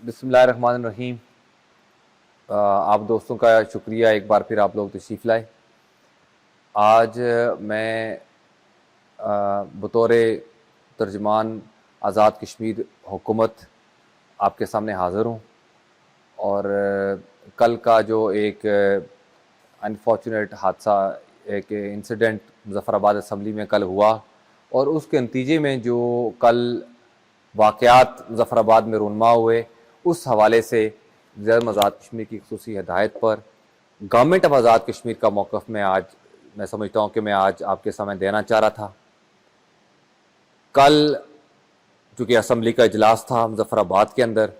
بسم اللہ الرحمن الرحیم۔ آپ دوستوں کا شکریہ، ایک بار پھر آپ لوگ تشریف لائے۔ آج میں بطور ترجمان آزاد کشمیر حکومت آپ کے سامنے حاضر ہوں، اور کل کا جو ایک انفارچونیٹ حادثہ، ایک انسیڈنٹ مظفر آباد اسمبلی میں کل ہوا، اور اس کے نتیجے میں جو کل واقعات مظفر آباد میں رونما ہوئے، اس حوالے سے وزیر آزاد کشمیر کی خصوصی ہدایت پر گورنمنٹ آف آزاد کشمیر کا موقف میں سمجھتا ہوں کہ میں آج آپ کے سامنے دینا چاہ رہا تھا۔ کل چونکہ اسمبلی کا اجلاس تھا مظفر آباد کے اندر،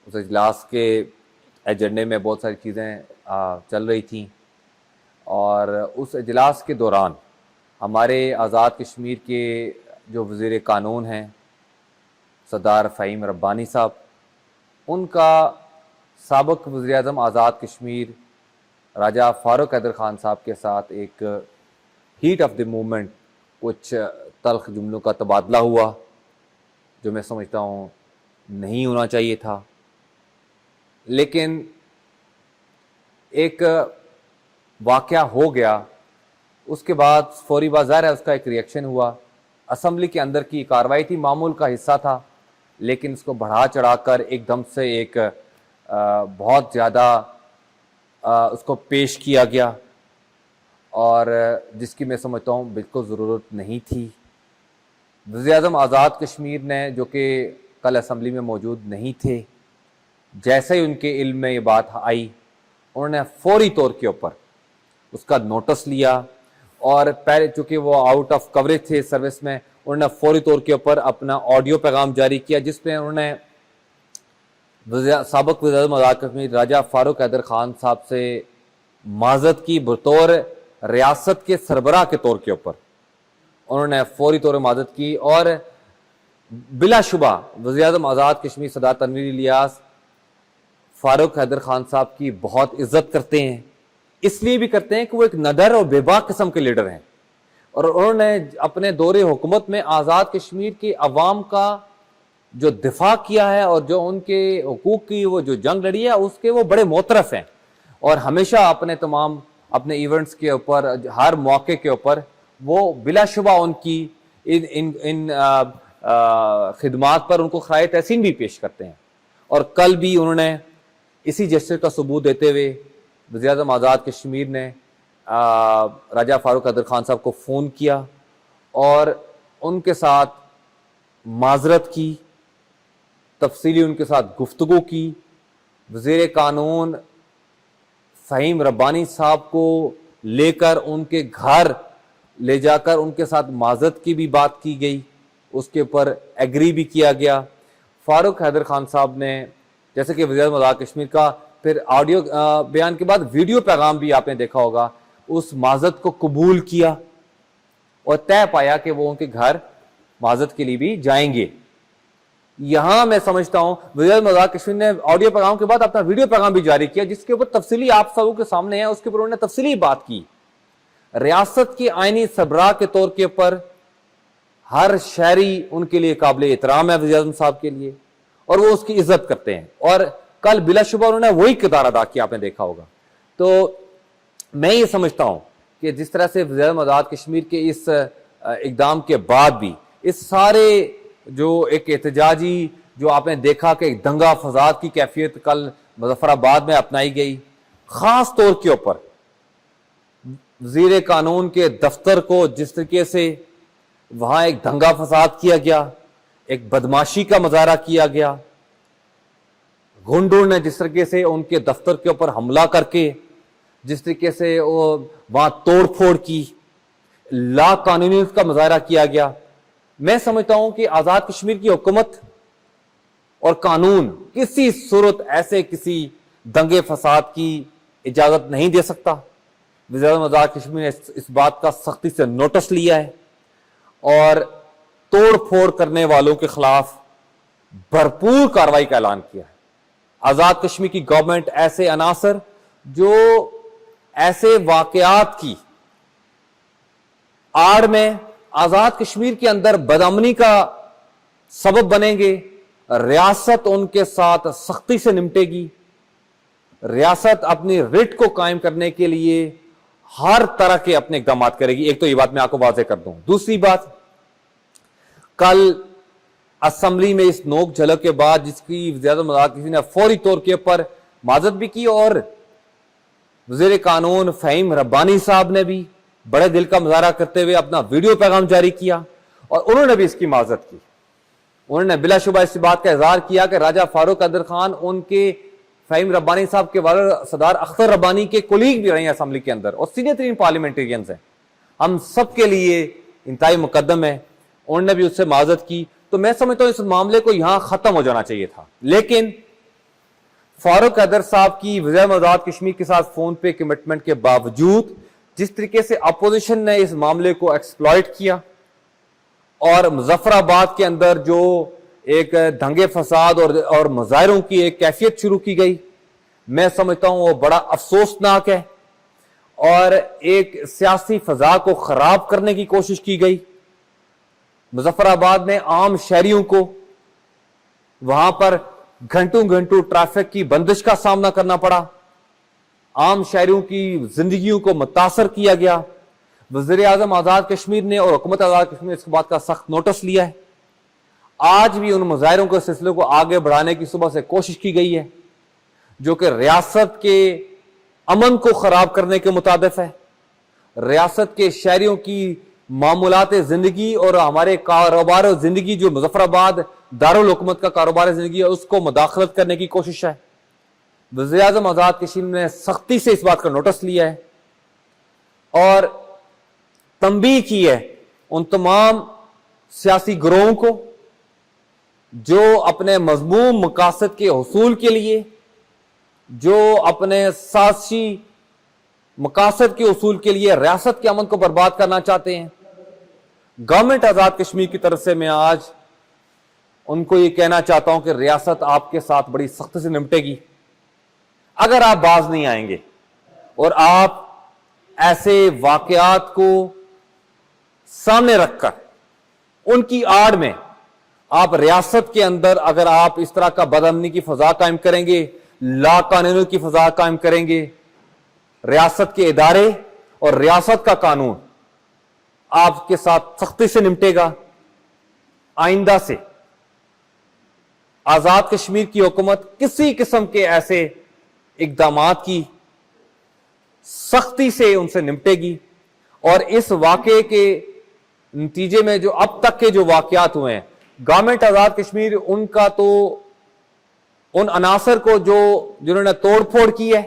اس اجلاس کے ایجنڈے میں بہت ساری چیزیں چل رہی تھیں، اور اس اجلاس کے دوران ہمارے آزاد کشمیر کے جو وزیر قانون ہیں سردار فہیم ربانی صاحب، ان کا سابق وزیر اعظم آزاد کشمیر راجہ فاروق حیدر خان صاحب کے ساتھ ایک ہیٹ آف دی مومنٹ کچھ تلخ جملوں کا تبادلہ ہوا، جو میں سمجھتا ہوں نہیں ہونا چاہیے تھا۔ لیکن ایک واقعہ ہو گیا، اس کے بعد فوری بازار ہے اس کا ایک ریئیکشن ہوا۔ اسمبلی کے اندر کی کارروائی تھی، معمول کا حصہ تھا، لیکن اس کو بڑھا چڑھا کر ایک دم سے ایک بہت زیادہ اس کو پیش کیا گیا، اور جس کی میں سمجھتا ہوں بالکل ضرورت نہیں تھی۔ وزیر اعظم آزاد کشمیر نے، جو کہ کل اسمبلی میں موجود نہیں تھے، جیسے ہی ان کے علم میں یہ بات آئی، انہوں نے فوری طور کے اوپر اس کا نوٹس لیا، اور پہلے چونکہ وہ آؤٹ آف کوریج تھے سروس میں، انہوں نے فوری طور کے اوپر اپنا آڈیو پیغام جاری کیا، جس میں انہوں نے سابق وزیر اعظم آزاد کشمیر راجہ فاروق حیدر خان صاحب سے معذرت کی، بطور ریاست کے سربراہ کے طور کے اوپر انہوں نے فوری طور پر معذرت کی، اور بلا شبہ وزیر اعظم آزاد کشمیر سردار تنویر الیاس فاروق حیدر خان صاحب کی بہت عزت کرتے ہیں، اس لیے بھی کرتے ہیں کہ وہ ایک نڈر اور بے باک قسم کے لیڈر ہیں، اور انہوں نے اپنے دور حکومت میں آزاد کشمیر کے عوام کا جو دفاع کیا ہے، اور جو ان کے حقوق کی وہ جو جنگ لڑی ہے، اس کے وہ بڑے معترف ہیں، اور ہمیشہ اپنے ایونٹس کے اوپر، ہر موقع کے اوپر وہ بلا شبہ ان کی ان خدمات پر ان کو خراج تحسین بھی پیش کرتے ہیں۔ اور کل بھی انہوں نے اسی جسر کا ثبوت دیتے ہوئے وزیر اعظم آزاد کشمیر نے راجہ فاروق حیدر خان صاحب کو فون کیا اور ان کے ساتھ معذرت کی، تفصیلی ان کے ساتھ گفتگو کی، وزیر قانون فہیم ربانی صاحب کو لے کر ان کے گھر لے جا کر ان کے ساتھ معذرت کی بھی بات کی گئی، اس کے اوپر ایگری بھی کیا گیا۔ فاروق حیدر خان صاحب نے، جیسے کہ وزیر اعظم آزاد کشمیر کا پھر آڈیو بیان کے بعد ویڈیو پیغام بھی آپ نے دیکھا ہوگا، اس معذرت کو قبول کیا اور طے پایا کہ وہ ان کے گھر معذرت کے لیے بھی جائیں گے۔ یہاں میں سمجھتا ہوں وزیر اعظم آزاد کشمیر نے آڈیو پیغام کے بعد اپنا ویڈیو پیغام بھی جاری کیا، جس کے اوپر تفصیلی آپ سب کے سامنے ہے، اس کے اوپر انہوں نے تفصیلی بات کی۔ ریاست کی آئینی سربراہ کے طور کے اوپر ہر شہری ان کے لیے قابل احترام ہے، وزیر اعظم صاحب کے لیے، اور وہ اس کی عزت کرتے ہیں، اور کل بلا شبہ انہوں نے وہی کردار ادا کیا، آپ نے دیکھا ہوگا۔ تو میں یہ سمجھتا ہوں کہ جس طرح سے وزیر اعظم آزاد کشمیر کے اس اقدام کے بعد بھی اس سارے جو ایک احتجاجی جو آپ نے دیکھا کہ ایک دنگا فساد کی کیفیت کل مظفر آباد میں اپنائی گئی، خاص طور کے اوپر وزیر قانون کے دفتر کو جس طریقے سے وہاں ایک دنگا فساد کیا گیا، ایک بدماشی کا مظاہرہ کیا گیا، گنڈوں نے جس طریقے سے ان کے دفتر کے اوپر حملہ کر کے جس طریقے سے وہاں توڑ پھوڑ کی، لا قانونیت کا مظاہرہ کیا گیا، میں سمجھتا ہوں کہ آزاد کشمیر کی حکومت اور قانون کسی صورت ایسے کسی دنگے فساد کی اجازت نہیں دے سکتا۔ وزیر اعظم آزاد کشمیر نے اس بات کا سختی سے نوٹس لیا ہے اور توڑ پھوڑ کرنے والوں کے خلاف بھرپور کارروائی کا اعلان کیا ہے۔ آزاد کشمیر کی گورنمنٹ ایسے عناصر جو ایسے واقعات کی آڑ میں آزاد کشمیر کے اندر بدامنی کا سبب بنیں گے، ریاست ان کے ساتھ سختی سے نمٹے گی. ریاست اپنی رٹ کو قائم کرنے کے لیے ہر طرح کے اپنے اقدامات کرے گی. ایک تو یہ بات میں آپ کو واضح کر دوں. دوسری بات, کل اسمبلی میں اس نوک جھلک کے بعد جس کی زیادہ مذاق کسی نے فوری طور کے اوپر معذرت بھی کی, اور وزیر قانون فہیم ربانی صاحب نے بھی بڑے دل کا مظاہرہ کرتے ہوئے اپنا ویڈیو پیغام جاری کیا, اور انہوں نے بھی اس کی معذرت کی. انہوں نے بلا شبہ اس بات کا اظہار کیا کہ راجہ فاروق قادر خان ان کے فہیم ربانی صاحب کے والد سردار اختر ربانی کے کولیگ بھی رہے ہیں اسمبلی کے اندر, اور سینئر ترین پارلیمنٹرینز ہیں. ہم سب کے لیے انتہائی مقدم ہے. انہوں نے بھی اس سے معذرت کی. تو میں سمجھتا ہوں اس معاملے کو یہاں ختم ہو جانا چاہیے تھا. لیکن فاروق قادر صاحب کی وزیر آزاد کشمیر کے ساتھ فون پہ کمٹمنٹ کے باوجود جس طریقے سے اپوزیشن نے اس معاملے کو ایکسپلائٹ کیا, اور مظفر آباد کے اندر جو ایک دنگے فساد اور مظاہروں کی ایک کیفیت شروع کی گئی, میں سمجھتا ہوں وہ بڑا افسوسناک ہے, اور ایک سیاسی فضا کو خراب کرنے کی کوشش کی گئی. مظفر آباد میں عام شہریوں کو وہاں پر گھنٹوں ٹریفک کی بندش کا سامنا کرنا پڑا, عام شہریوں کی زندگیوں کو متاثر کیا گیا. وزیر اعظم آزاد کشمیر نے اور حکومت آزاد کشمیر نے اس بات کا سخت نوٹس لیا ہے. آج بھی ان مظاہروں کے سلسلے کو آگے بڑھانے کی صبح سے کوشش کی گئی ہے جو کہ ریاست کے امن کو خراب کرنے کے مترادف ہے, ریاست کے شہریوں کی معمولات زندگی اور ہمارے کاروبار زندگی جو مظفر آباد دارالحکومت کا کاروبار زندگی ہے اس کو مداخلت کرنے کی کوشش ہے. وزیر اعظم آزاد کشمیر نے سختی سے اس بات کا نوٹس لیا ہے اور تنبیہ کی ہے ان تمام سیاسی گروہوں کو جو اپنے مذموم مقاصد کے حصول کے لیے, جو اپنے سیاسی مقاصد کے حصول کے لیے ریاست کے امن کو برباد کرنا چاہتے ہیں. گورنمنٹ آزاد کشمیر کی طرف سے میں آج ان کو یہ کہنا چاہتا ہوں کہ ریاست آپ کے ساتھ بڑی سختی سے نمٹے گی اگر آپ باز نہیں آئیں گے, اور آپ ایسے واقعات کو سامنے رکھ کر ان کی آڑ میں آپ ریاست کے اندر اگر آپ اس طرح کا بدامنی کی فضا قائم کریں گے, لا قانونی کی فضا قائم کریں گے, ریاست کے ادارے اور ریاست کا قانون آپ کے ساتھ سختی سے نمٹے گا. آئندہ سے آزاد کشمیر کی حکومت کسی قسم کے ایسے اقدامات کی سختی سے ان سے نمٹے گی, اور اس واقعے کے نتیجے میں جو اب تک کے جو واقعات ہوئے ہیں, گورنمنٹ آزاد کشمیر ان کا تو ان عناصر کو جنہوں نے توڑ پھوڑ کی ہے,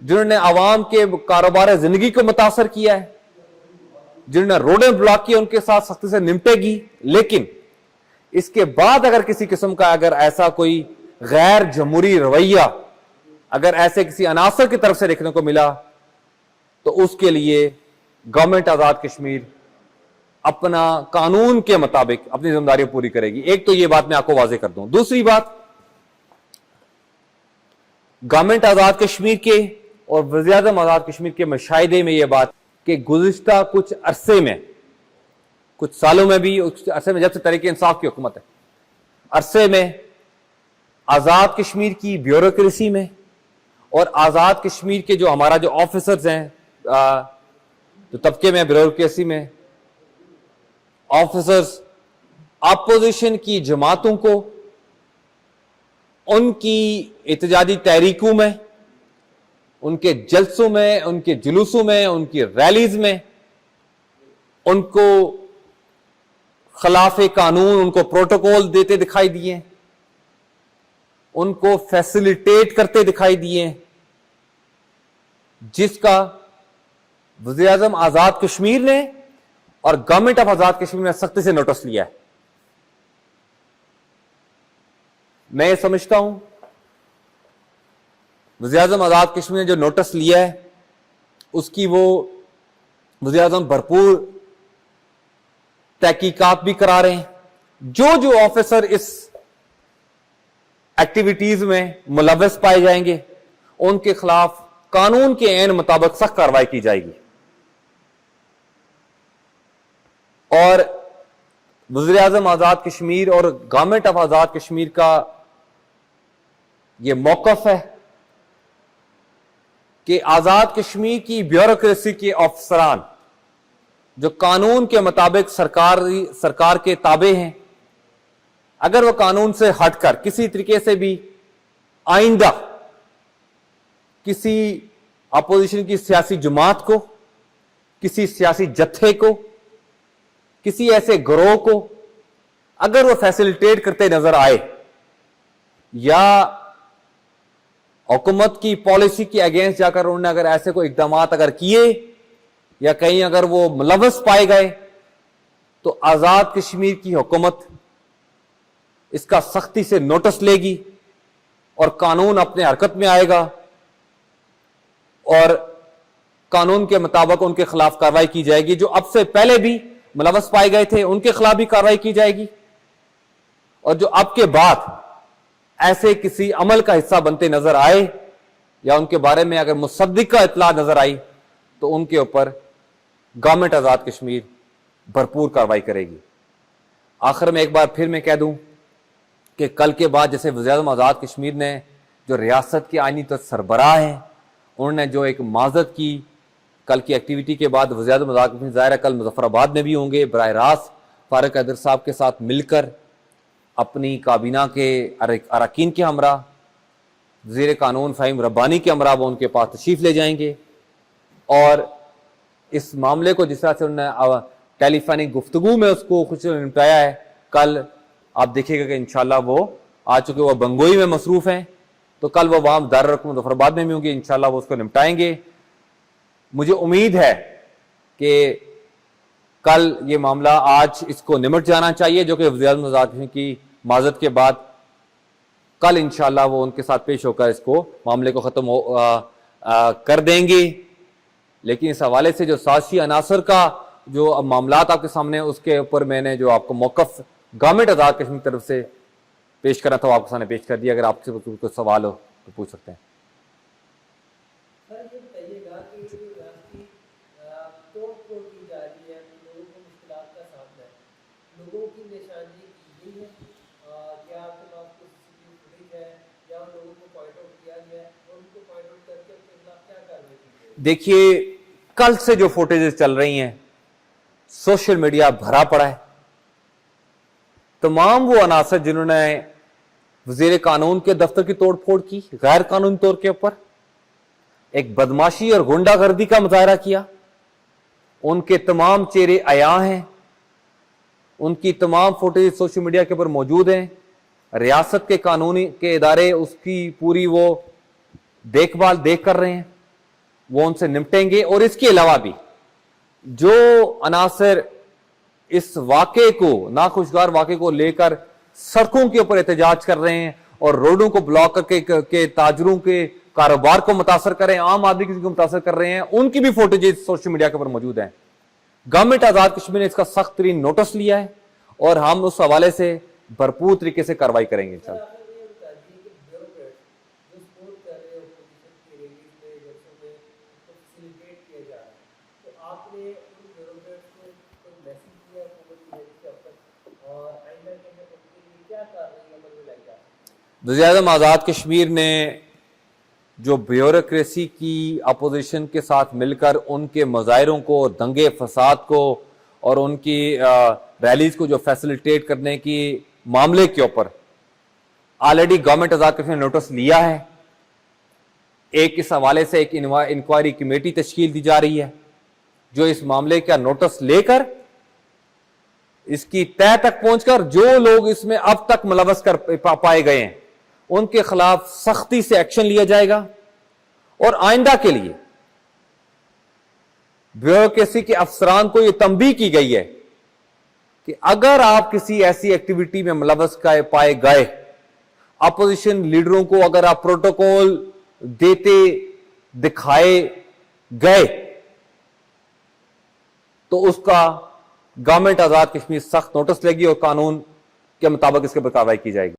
جنہوں نے عوام کے کاروبار زندگی کو متاثر کیا ہے, جنہوں نے روڈیں بلاک کی, ان کے ساتھ سختی سے نمٹے گی. لیکن اس کے بعد اگر کسی قسم کا اگر ایسا کوئی غیر جمہوری رویہ اگر ایسے کسی عناصر کی طرف سے دیکھنے کو ملا تو اس کے لیے گورنمنٹ آزاد کشمیر اپنا قانون کے مطابق اپنی ذمہ داری پوری کرے گی. ایک تو یہ بات میں آپ کو واضح کر دوں. دوسری بات, گورنمنٹ آزاد کشمیر کے اور وزیر اعظم آزاد کشمیر کے مشاہدے میں یہ بات کہ گزشتہ کچھ عرصے میں, کچھ سالوں میں بھی, عرصے میں جب سے تحریک انصاف کی حکومت ہے, عرصے میں آزاد کشمیر کی بیوروکریسی میں اور آزاد کشمیر کے جو ہمارا جو آفیسرز ہیں جو طبقے میں بیوروکریسی میں آفیسرز اپوزیشن کی جماعتوں کو ان کی احتجاجی تحریکوں میں, ان کے جلسوں میں, ان کے جلوسوں میں, ان کی ریلیز میں ان کو خلاف قانون ان کو پروٹوکول دیتے دکھائی دیے, ان کو فیسیلیٹیٹ کرتے دکھائی دیے, جس کا وزیر اعظم آزاد کشمیر نے اور گورنمنٹ آف آزاد کشمیر نے سختی سے نوٹس لیا ہے. میں یہ سمجھتا ہوں وزیر اعظم آزاد کشمیر نے جو نوٹس لیا ہے اس کی وہ وزیر اعظم بھرپور تحقیقات بھی کرا رہے ہیں. جو آفیسر اس ایکٹیویٹیز میں ملوث پائے جائیں گے ان کے خلاف قانون کے عین مطابق سخت کارروائی کی جائے گی. اور وزیر اعظم آزاد کشمیر اور گورنمنٹ آف آزاد کشمیر کا یہ موقف ہے کہ آزاد کشمیر کی بیوروکریسی کے افسران جو قانون کے مطابق سرکار کے تابع ہیں، اگر وہ قانون سے ہٹ کر کسی طریقے سے بھی آئندہ کسی اپوزیشن کی سیاسی جماعت کو، کسی سیاسی جتھے کو، کسی ایسے گروہ کو اگر وہ فیسیلیٹیٹ کرتے نظر آئے یا حکومت کی پالیسی کی اگینسٹ جا کر انہوں نے اگر ایسے کوئی اقدامات اگر کیے یا کہیں اگر وہ ملوث پائے گئے، تو آزاد کشمیر کی حکومت اس کا سختی سے نوٹس لے گی اور قانون اپنے حرکت میں آئے گا اور قانون کے مطابق ان کے خلاف کارروائی کی جائے گی۔ جو اب سے پہلے بھی ملوث پائے گئے تھے ان کے خلاف بھی کارروائی کی جائے گی، اور جو اب کے بعد ایسے کسی عمل کا حصہ بنتے نظر آئے یا ان کے بارے میں اگر مصدقہ اطلاع نظر آئی تو ان کے اوپر گورنمنٹ آزاد کشمیر بھرپور کارروائی کرے گی۔ آخر میں ایک بار پھر میں کہہ دوں کہ کل کے بعد جیسے وزیر اعظم آزاد کشمیر نے جو ریاست کے آئینی سربراہ ہیں انہوں نے جو ایک معذرت کی، کل کی ایکٹیویٹی کے بعد وزیر اعظم آزاد کشمیر ظاہر ہے کل مظفر آباد میں بھی ہوں گے، براہ راست فاروق حیدر صاحب کے ساتھ مل کر اپنی کابینہ کے اراکین کے ہمراہ، وزیر قانون فہیم ربانی کے ہمراہ وہ ان کے پاس تشریف لے جائیں گے، اور اس معاملے کو جس طرح سے انہوں نے ٹیلی فونک گفتگو میں اس کو خوش نمٹایا ہے، کل آپ دیکھیں گا کہ انشاءاللہ وہ آ چکے، وہ بنگوئی میں مصروف ہیں، تو کل وہ وہاں دارالحکومت مظفر آباد میں بھی ہوں گے، انشاءاللہ وہ اس کو نمٹائیں گے۔ مجھے امید ہے کہ کل یہ معاملہ آج اس کو نمٹ جانا چاہیے، جو کہ وزیر اعظم آزاد کشمیر کی معذرت کے بعد کل انشاءاللہ وہ ان کے ساتھ پیش ہو کر اس کو معاملے کو ختم کر دیں گے۔ لیکن اس حوالے سے جو سازشی عناصر کا جو معاملات آپ کے سامنے، اس کے اوپر میں نے جو آپ کو موقف گورنمنٹ آزاد کشمیر کی طرف سے پیش کرنا تھا وہ آپ کے سامنے پیش کر دیا۔ اگر آپ سے کوئی سوال ہو تو پوچھ سکتے ہیں۔ دیکھیے کل سے جو فوٹیجز چل رہی ہیں سوشل میڈیا بھرا پڑا ہے، تمام وہ عناصر جنہوں نے وزیر قانون کے دفتر کی توڑ پھوڑ کی غیر قانونی طور کے اوپر، ایک بدماشی اور غنڈہ گردی کا مظاہرہ کیا، ان کے تمام چہرے عیاں ہیں، ان کی تمام فوٹیج سوشل میڈیا کے اوپر موجود ہیں۔ ریاست کے قانونی کے ادارے اس کی پوری وہ دیکھ بھال دیکھ کر رہے ہیں، وہ ان سے نمٹیں گے۔ اور اس کے علاوہ بھی جو عناصر اس واقعے کو، ناخوشگار واقعے کو لے کر سڑکوں کے اوپر احتجاج کر رہے ہیں اور روڈوں کو بلاک کر کے تاجروں کے کاروبار کو متاثر کر رہے ہیں، عام آدمی کو متاثر کر رہے ہیں، ان کی بھی فوٹیجز سوشل میڈیا کے اوپر موجود ہیں۔ گورنمنٹ آزاد کشمیر نے اس کا سخت ترین نوٹس لیا ہے اور ہم اس حوالے سے بھرپور طریقے سے کارروائی کریں گے انشاءاللہ۔ وزیر اعظم آزاد کشمیر نے جو بیوروکریسی کی اپوزیشن کے ساتھ مل کر ان کے مظاہروں کو، دنگے فساد کو اور ان کی ریلیز کو جو فیسیلیٹیٹ کرنے کی معاملے کے اوپر آلریڈی گورنمنٹ آزاد کشمیر نے نوٹس لیا ہے۔ ایک اس حوالے سے ایک انکوائری کمیٹی تشکیل دی جا رہی ہے جو اس معاملے کا نوٹس لے کر اس کی تہہ تک پہنچ کر جو لوگ اس میں اب تک ملوث کر پائے گئے ہیں ان کے خلاف سختی سے ایکشن لیا جائے گا، اور آئندہ کے لیے بیوروکریسی کے افسران کو یہ تنبیہ کی گئی ہے کہ اگر آپ کسی ایسی ایکٹیویٹی میں ملوث پائے گئے، اپوزیشن لیڈروں کو اگر آپ پروٹوکول دیتے دکھائے گئے، تو اس کا گورنمنٹ آزاد کشمیر سخت نوٹس لے گی اور قانون کے مطابق اس کے پر کارروائی کی جائے گی۔